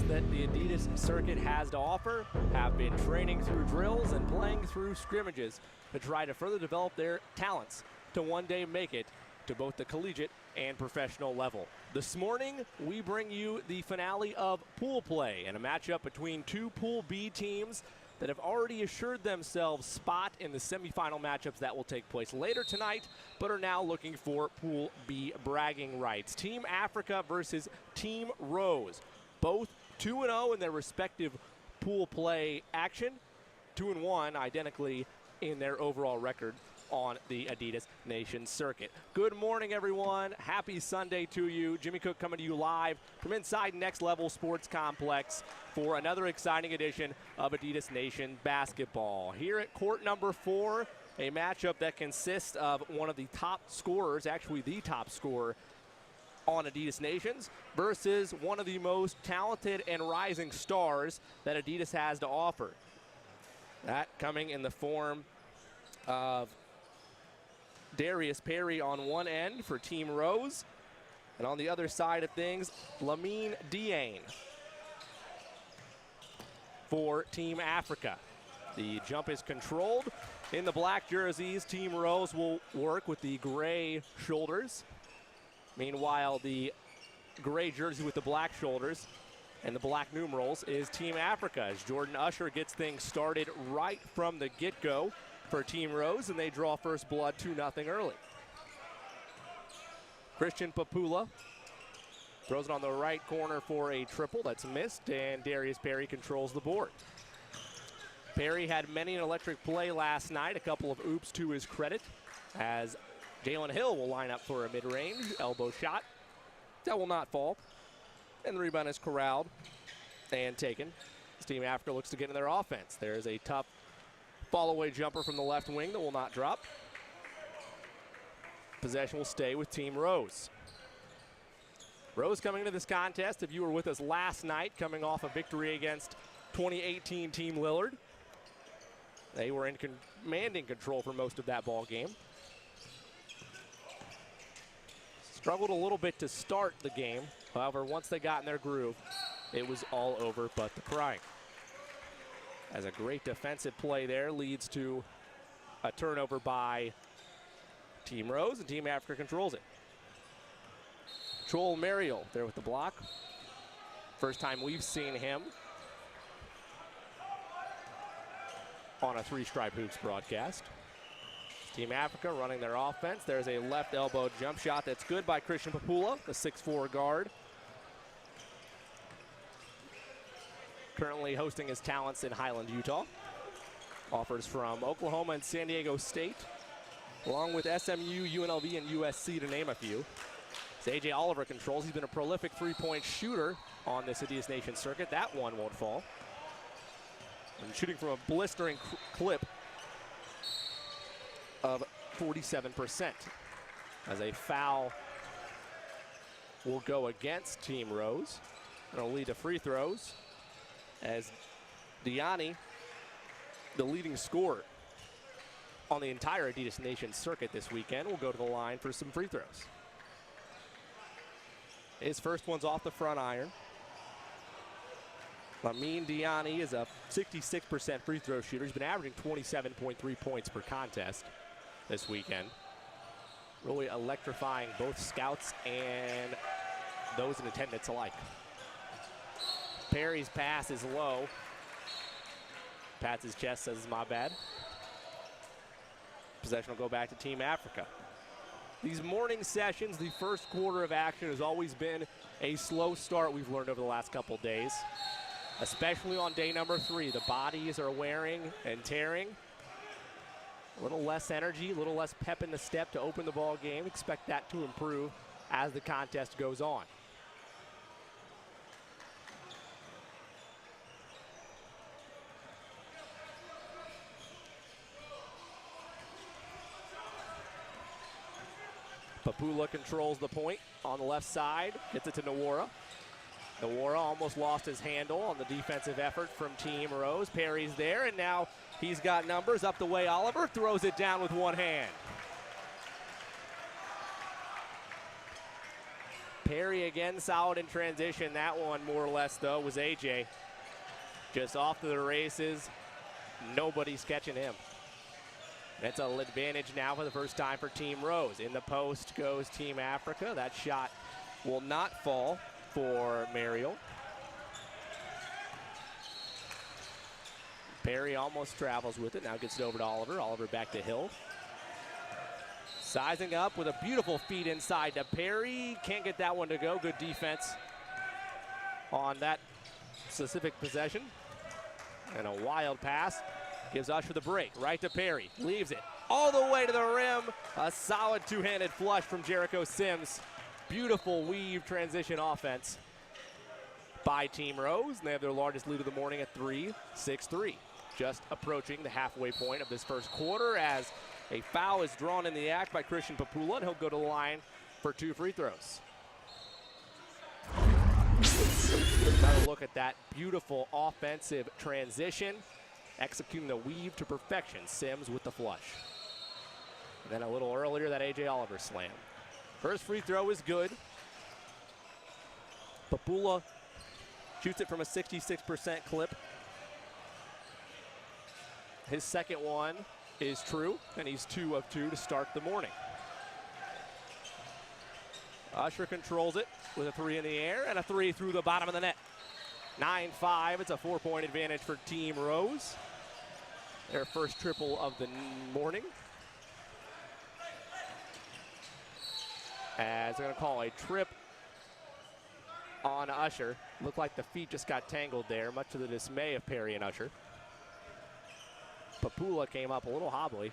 that the Adidas circuit has to offer have been training through drills and playing through scrimmages to try to further develop their talents to one day make it to both the collegiate and professional level. This morning, we bring you the finale of pool play and a matchup between two Pool B teams that have already assured themselves spot in the semifinal matchups that will take place later tonight, but are now looking for Pool B bragging rights. Team Africa versus Team Rose, both 2-0 in their respective pool play action, 2-1 identically in their overall record on the Adidas Nation circuit. Good morning, everyone. Happy Sunday to you. Jimmy Cook coming to you live from inside Next Level Sports Complex for another exciting edition of Adidas Nation basketball. Here at court number 4, a matchup that consists of one of the top scorers, actually the top scorer on Adidas Nations, versus one of the most talented and rising stars that Adidas has to offer. That coming in the form of Darius Perry on one end for Team Rose, and on the other side of things, Lamine Diagne for Team Africa. The jump is controlled in the black jerseys. Team Rose will work with the gray shoulders. Meanwhile, the gray jersey with the black shoulders and the black numerals is Team Africa, as Jordan Usher gets things started right from the get-go for Team Rose, and they draw first blood 2-0 early. Christian Papula throws it on the right corner for a triple that's missed, and Darius Perry controls the board. Perry had many an electric play last night, a couple of oops to his credit, as Jalen Hill will line up for a mid-range elbow shot. That will not fall, and the rebound is corralled and taken. As Team Africa looks to get in their offense. There's a tough fall-away jumper from the left wing that will not drop. Possession will stay with Team Rose. Rose coming into this contest, if you were with us last night, coming off a victory against 2018 Team Lillard. They were in commanding control for most of that ball game. Struggled a little bit to start the game. However, once they got in their groove, it was all over but the crying. As a great defensive play there leads to a turnover by Team Rose, and Team Africa controls it. Joel Mariel there with the block. First time we've seen him on a Three-Stripe Hoops broadcast. Team Africa running their offense. There's a left elbow jump shot that's good by Christian Papula, the 6'4 guard. Currently hosting his talents in Highland, Utah. Offers from Oklahoma and San Diego State, along with SMU, UNLV, and USC, to name a few. As A.J. Oliver controls, he's been a prolific three-point shooter on this Adidas Nation circuit. That one won't fall. And shooting from a blistering clip of 47%. As a foul will go against Team Rose. It'll lead to free throws, as Diagne, the leading scorer on the entire Adidas Nation circuit this weekend, will go to the line for some free throws. His first one's off the front iron. Lamine Diagne is a 66% free throw shooter. He's been averaging 27.3 points per contest this weekend. Really electrifying both scouts and those in attendance alike. Perry's pass is low. Pats his chest, says, my bad. Possession will go back to Team Africa. These morning sessions, the first quarter of action has always been a slow start, we've learned over the last couple days, especially on day number 3. The bodies are wearing and tearing. A little less energy, a little less pep in the step to open the ball game. Expect that to improve as the contest goes on. Papula controls the point on the left side, gets it to Nwora. Nwora almost lost his handle on the defensive effort from Team Rose. Perry's there, and now he's got numbers up the way. Oliver throws it down with one hand. Perry again solid in transition. That one more or less though was AJ. Just off to the races. Nobody's catching him. That's an advantage now for the first time for Team Rose. In the post goes Team Africa. That shot will not fall for Mariel. Perry almost travels with it. Now gets it over to Oliver. Oliver back to Hill. Sizing up with a beautiful feed inside to Perry. Can't get that one to go. Good defense on that specific possession. And a wild pass. Gives Usher the break. Right to Perry. Leaves it all the way to the rim. A solid two-handed flush from Jericho Sims. Beautiful weave transition offense by Team Rose. And they have their largest lead of the morning at 6-3. Just approaching the halfway point of this first quarter as a foul is drawn in the act by Christian Papula, and he'll go to the line for 2 free throws. Another look at that beautiful offensive transition, executing the weave to perfection. Sims with the flush. And then a little earlier, that A.J. Oliver slam. First free throw is good. Papula shoots it from a 66% clip. His second one is true, and he's 2 of 2 to start the morning. Usher controls it with a 3 in the air and a 3 through the bottom of the net. 9-5, it's a 4-point advantage for Team Rose. Their first triple of the morning. As they're gonna call a trip on Usher. Looked like the feet just got tangled there, much to the dismay of Perry and Usher. Papula came up a little hobbly.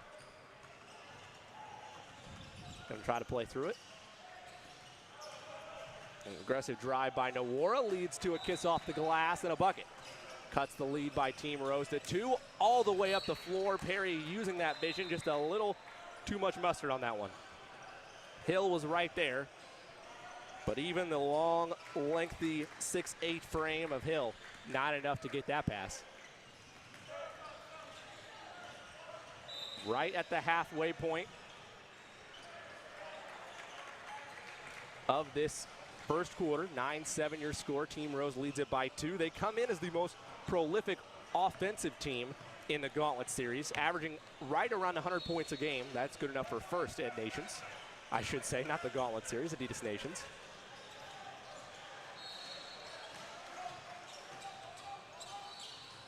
Gonna try to play through it. An aggressive drive by Nawara leads to a kiss off the glass and a bucket. Cuts the lead by Team Rose to 2, all the way up the floor. Perry using that vision, just a little too much mustard on that one. Hill was right there, but even the long, lengthy 6'8" frame of Hill, not enough to get that pass. Right at the halfway point of this first quarter, 9-7 your score. Team Rose leads it by 2. They come in as the most prolific offensive team in the Gauntlet Series, averaging right around 100 points a game. That's good enough for first Ed Nations, I should say, not the Gauntlet Series, Adidas Nations.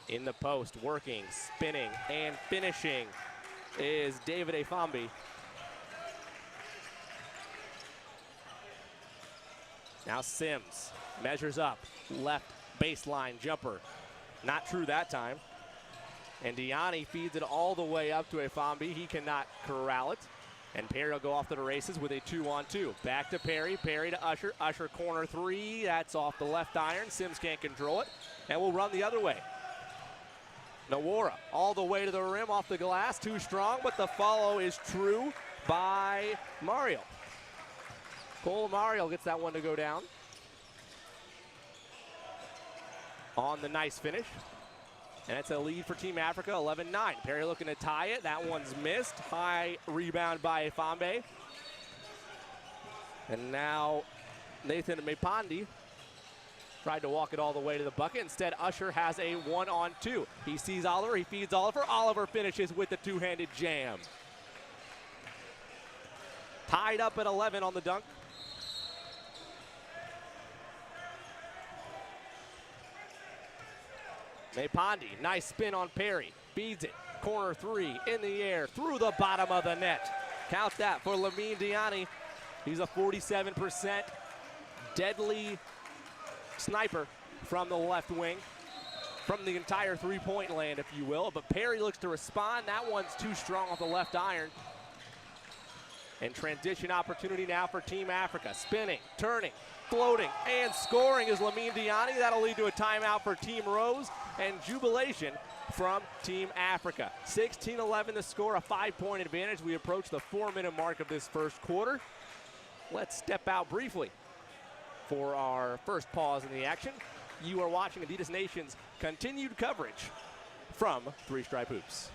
In the post, working, spinning, and finishing is David Afambi. Now Sims measures up, left baseline jumper. Not true that time. And Diani feeds it all the way up to Afambi. He cannot corral it. And Perry will go off to the races with a 2-on-2. Back to Perry, Perry to Usher. Usher corner 3, that's off the left iron. Sims can't control it, and will run the other way. Nawara all the way to the rim off the glass, too strong, but the follow is true by Mariel. Cole Mariel gets that one to go down. On the nice finish. And it's a lead for Team Africa, 11-9. Perry looking to tie it, that one's missed. High rebound by Afambe. And now Nathan Mapandi tried to walk it all the way to the bucket. Instead, Usher has a 1-on-2. He sees Oliver, he feeds Oliver. Oliver finishes with the two-handed jam. Tied up at 11 on the dunk. Mapandi, nice spin on Perry. Feeds it, corner 3, in the air, through the bottom of the net. Count that for Lamine Diani. He's a 47% deadly sniper from the left wing, from the entire three-point land, if you will. But Perry looks to respond. That one's too strong off the left iron. And transition opportunity now for Team Africa. Spinning, turning, floating, and scoring is Lamine Diani. That'll lead to a timeout for Team Rose and jubilation from Team Africa. 16-11 the score, a 5-point advantage. We approach the 4-minute mark of this first quarter. Let's step out briefly for our first pause in the action. You are watching Adidas Nation's continued coverage from Three Stripe Hoops.